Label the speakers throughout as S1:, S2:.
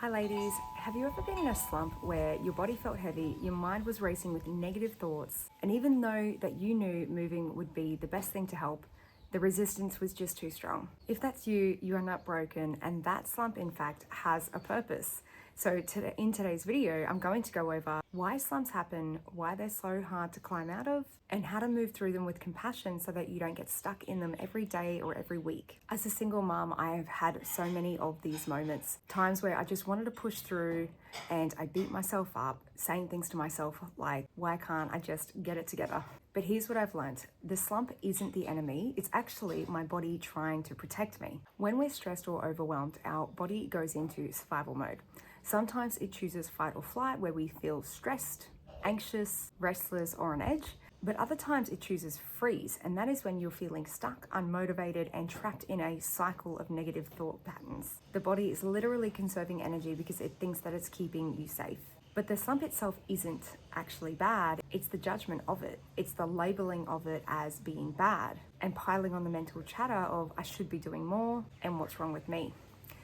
S1: Hi ladies, have you ever been in a slump where your body felt heavy, your mind was racing with negative thoughts, and even though that you knew moving would be the best thing to help, the resistance was just too strong? If that's you, you are not broken, and that slump in fact has a purpose. So in today's video, I'm going to go over why slumps happen, why they're so hard to climb out of, and how to move through them with compassion so that you don't get stuck in them every day or every week. As a single mom, I have had so many of these moments, times where I just wanted to push through and I beat myself up, saying things to myself like, why can't I just get it together? But here's what I've learned. The slump isn't the enemy, it's actually my body trying to protect me. When we're stressed or overwhelmed, our body goes into survival mode. Sometimes it chooses fight or flight, where we feel stressed, anxious, restless, or on edge. But other times it chooses freeze, and that is when you're feeling stuck, unmotivated, and trapped in a cycle of negative thought patterns. The body is literally conserving energy because it thinks that it's keeping you safe. But the slump itself isn't actually bad, it's the judgment of it. It's the labeling of it as being bad and piling on the mental chatter of I should be doing more and what's wrong with me.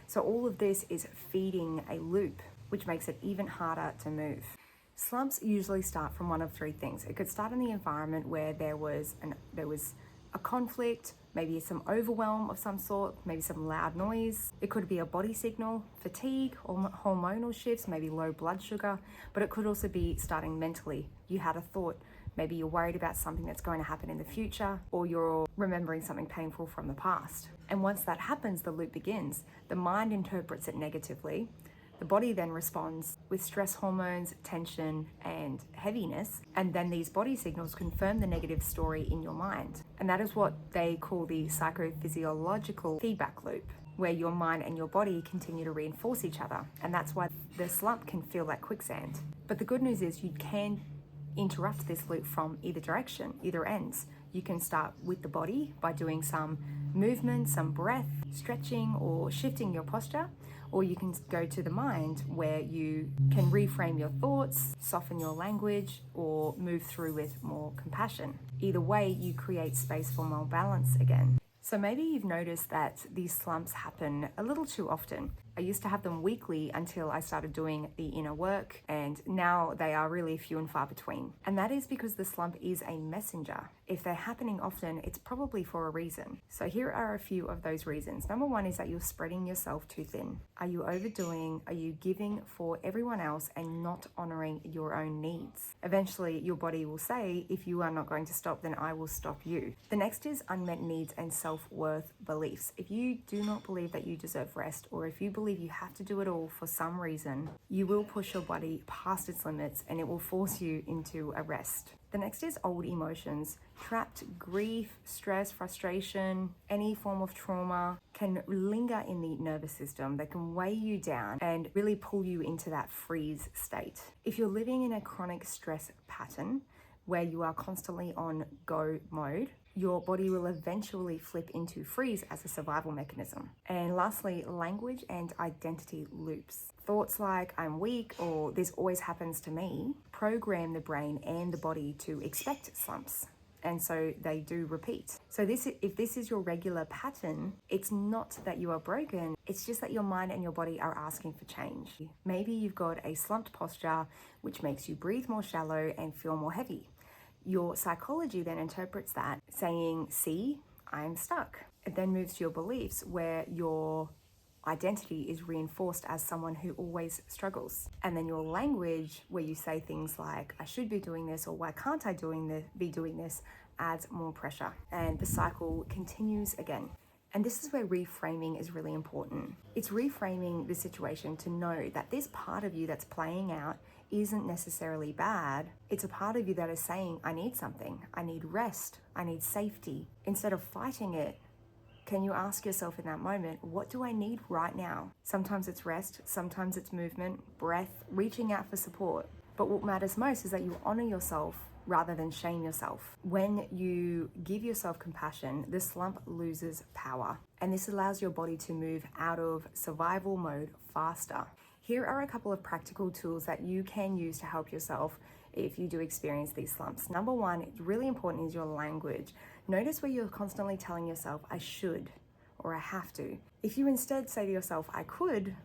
S1: So all of this is feeding a loop, which makes it even harder to move. Slumps usually start from one of three things. It could start in the environment where there was a conflict, maybe some overwhelm of some sort, maybe some loud noise. It could be a body signal, fatigue, or hormonal shifts, maybe low blood sugar, but it could also be starting mentally. You had a thought, maybe you're worried about something that's going to happen in the future, or you're remembering something painful from the past. And once that happens, the loop begins. The mind interprets it negatively. The body then responds with stress hormones, tension, and heaviness. And then these body signals confirm the negative story in your mind. And that is what they call the psychophysiological feedback loop, where your mind and your body continue to reinforce each other. And that's why the slump can feel like quicksand. But the good news is you can interrupt this loop from either direction, either ends. You can start with the body by doing some movement, some breath, stretching, or shifting your posture, or you can go to the mind where you can reframe your thoughts, soften your language, or move through with more compassion. Either way, you create space for more balance again. So maybe you've noticed that these slumps happen a little too often. I used to have them weekly until I started doing the inner work, and now they are really few and far between. And that is because the slump is a messenger. If they're happening often, it's probably for a reason. So here are a few of those reasons. Number one is that you're spreading yourself too thin. Are you overdoing? Are you giving for everyone else and not honoring your own needs? Eventually, your body will say, if you are not going to stop, then I will stop you. The next is unmet needs and self-worth beliefs. If you do not believe that you deserve rest, or if you believe you have to do it all for some reason, you will push your body past its limits and it will force you into a rest. The next is old emotions. Trapped grief, stress, frustration, any form of trauma can linger in the nervous system. They can weigh you down and really pull you into that freeze state. If you're living in a chronic stress pattern where you are constantly on go mode, your body will eventually flip into freeze as a survival mechanism. And lastly, language and identity loops. Thoughts like I'm weak or this always happens to me program the brain and the body to expect slumps. And so they do repeat. So if this is your regular pattern, it's not that you are broken, it's just that your mind and your body are asking for change. Maybe you've got a slumped posture, which makes you breathe more shallow and feel more heavy. Your psychology then interprets that, saying, see, I'm stuck. It then moves to your beliefs, where your identity is reinforced as someone who always struggles. And then your language, where you say things like, I should be doing this, or why can't I be doing this, adds more pressure. And the cycle continues again. And this is where reframing is really important. It's reframing the situation to know that this part of you that's playing out isn't necessarily bad. It's a part of you that is saying, I need something. I need rest. I need safety. Instead of fighting it, can you ask yourself in that moment, what do I need right now? Sometimes it's rest, sometimes it's movement, breath, reaching out for support. But what matters most is that you honor yourself rather than shame yourself. When you give yourself compassion, the slump loses power. And this allows your body to move out of survival mode faster. Here are a couple of practical tools that you can use to help yourself if you do experience these slumps. Number one, really important, is your language. Notice where you're constantly telling yourself, I should, or I have to. If you instead say to yourself, I could,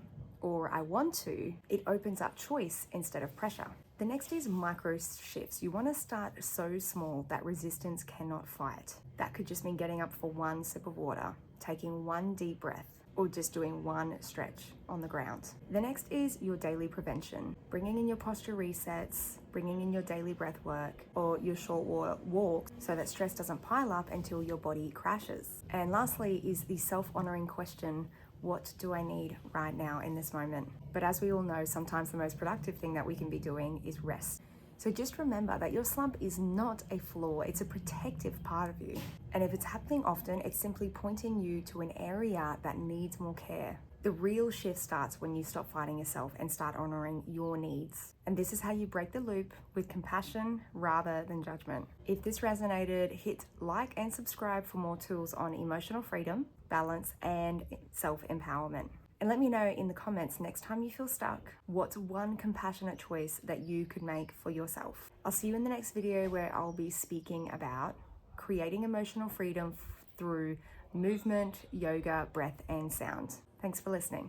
S1: or I want to, it opens up choice instead of pressure. The next is micro shifts. You want to start so small that resistance cannot fight. That could just mean getting up for one sip of water, taking one deep breath, or just doing one stretch on the ground. The next is your daily prevention, bringing in your posture resets, bringing in your daily breath work, or your short walks so that stress doesn't pile up until your body crashes. And lastly is the self-honoring question, what do I need right now in this moment? But as we all know, sometimes the most productive thing that we can be doing is rest. So just remember that your slump is not a flaw, it's a protective part of you. And if it's happening often, it's simply pointing you to an area that needs more care. The real shift starts when you stop fighting yourself and start honoring your needs. And this is how you break the loop with compassion rather than judgment. If this resonated, hit like and subscribe for more tools on emotional freedom, balance, and self-empowerment. And let me know in the comments next time you feel stuck, what's one compassionate choice that you could make for yourself? I'll see you in the next video where I'll be speaking about creating emotional freedom through movement, yoga, breath, and sound. Thanks for listening.